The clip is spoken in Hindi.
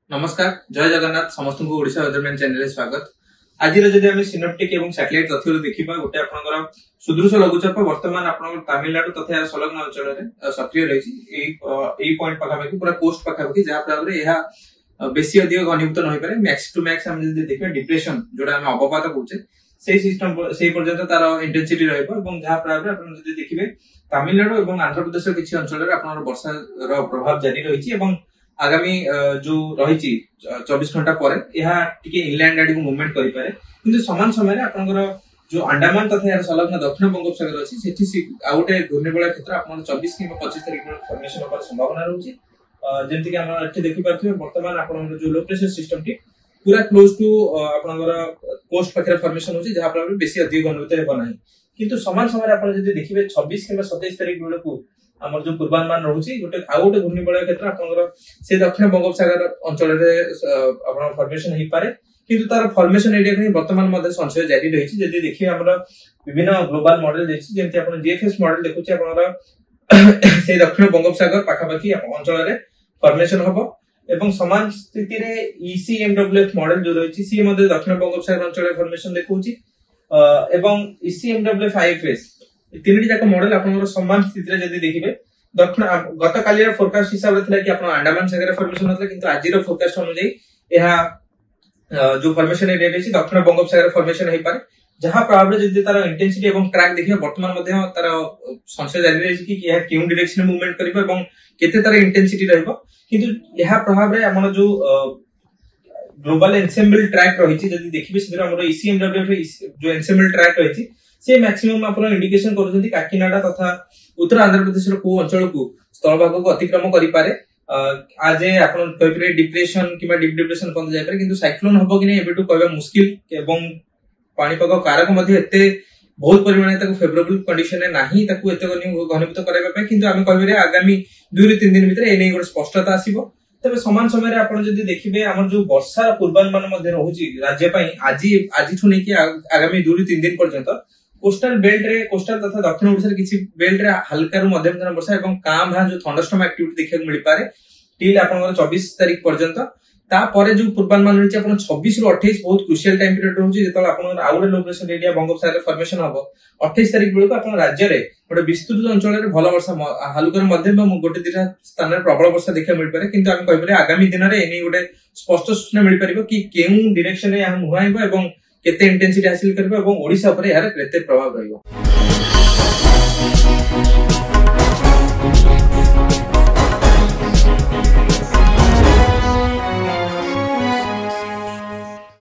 नमस्कार जय जगन्नाथ समस्त को ओडिशा वेदरमैन चैनल स्वागत। आज जदि आम सिनोप्टिक और सैटेलाइट तथ्य देखा गोटे आपंकर सुदृश लघुचाप वर्तमान आप तमिलनाडु तथा संलग्न अंचल सक्रिय रही पॉइंट पाखापाखि पूरा कोस्ट पाखापाखि जहाँ फल में बेसी अधिक घनीभूत न पारे मैक्स टू मैक्स आम देखा डिप्रेशन जोटा आम अवपात कहे से सिस्टम से पर्यंत तार इंटेंसिटी रहा फल देखिए तमिलनाडु और आंध्र प्रदेश किसी अंचल वर्षार प्रभाव जारी रही आगामी जो रही 24 घंटा पर इनलैंड आड़ को मूवमेंट करें कि सामान समय आपंकर जो अंडमान तथा यार संलग्न दक्षिण बंगोपसागर अच्छी गोटे घूर्णिबलय क्षेत्र आप 24 कि 25 तारीख फर्मेशन होकर संभावना रोचे जमीक आम देखिपे बर्तमान आप जो लो प्रेशर सिस्टम टी पूरा क्लोज टू आपंकर कोस्ट पाखे फर्मेशन होची जहाँ फल बेसी अधिक घनीभूत होना किंतु सामान समय आप देखिए 26 कि 27 तारीख बेलू आमर जो पूर्वानुमान रोचे गोटे गोटे घूर्णिबलय क्षेत्र आपंकर से दक्षिण बंगोपसागर अंचल फर्मेशन हो पारे किंतु तार फर्मेशन एरिया वर्तमान संशय जारी रही जदि देखिए आम विभिन्न ग्लोबल मॉडल जमी जीएफएस मॉडल देखुचे से दक्षिण बंगोपसागर पाखापाखि अंचल फर्मेशन हम एवं समान स्थिति रे ECMWF मॉडल जो रही सी दक्षिण बंगोपसागर अंचल फर्मेशन देखुची एवं ECMWF IFS तीन जाक मॉडल आप समान स्थिति जब देखिए दक्षिण गत काली फोरकास्ट हिसाब से कि अंडमान सागर फर्मेशन होता है आज फोरकास्ट अनुसार जो फर्मेशन एरिया रही दक्षिण बंगोपसागर फर्मेशन हो पारे जहाँ प्रभाव जब तार इंटेंसिटी और ट्रैक देखिए वर्तमान तार संशय जारी रही कि क्यों डायरेक्शन मूवमेंट कर केते तार इंटेंसिटी रहिबो किंतु यह प्रभाव रे हमर जो ग्लोबल एनसेम्बल ट्रैक रही जब देखिए से हमर ECMWF जो एनसेम्बल ट्रैक रही से मैक्सिमम आप इंडिकेशन करूछंती काकीनाडा तथा उत्तर आंध्र प्रदेश को अंचल को स्थल भाग को अतिक्रम करि पारे आज आपण कहिबे डिप्रेशन किबा डीप डिप्रेशन कोन जाय पारे किंतु साइक्लोन हबो कि नै एबेटू कहबा मुश्किल एवं पाणीपाग कारक मध्ये एते बहुत परिमाण तक फेवरेबल कंडीशन है नाही ताकू एते घनीभूत कराइबा पे किंतु आमे कहबे आगामी 2 रे 3 दिन भीतर एने गोटे स्पष्टता आसीबो तबे समान समय रे आपण जदि देखिबे हमर जो वर्षा पूर्वानुमान मध्ये रहउची राज्य पई आज ठु नै कि आगामी 2 रे 3 दिन पर्यंत कोस्टल बेल्ट रे कोस्टल तथा दक्षिण ओडिसा किसी बेल्ट रे हल्का रु मध्यम धरण वर्षा एवं काम भां जो थंडरस्टॉर्म एक्टिविटी देखा मिल पारे टिल आपन 24 तारीख पर्यंत ता परे जो पूर्वानुमान रही आपन 26 रु 28 बहुत क्रुशियल टाइम पीरियड रहउची जेतल आपन आउरे low pressure area Bangopsagar formation हबो 28 तारीख बेलको आपन राज्य रे गोटे विस्तृत अंचल रे भल वर्षा हल्का मध्यम गोटे दिटा स्थान रे प्रबल वर्षा देखा मिल पारे किंतु हम कहबे आगामी दिन रे एनी गोटे स्पष्ट सूचना मिल परिबो कि केउ डायरेक्शन रे हम मुहाइबो एवं केते इंटेंसिटी हासिल करबो एवं ओडिसा पर यार केते प्रभाव रहिबो।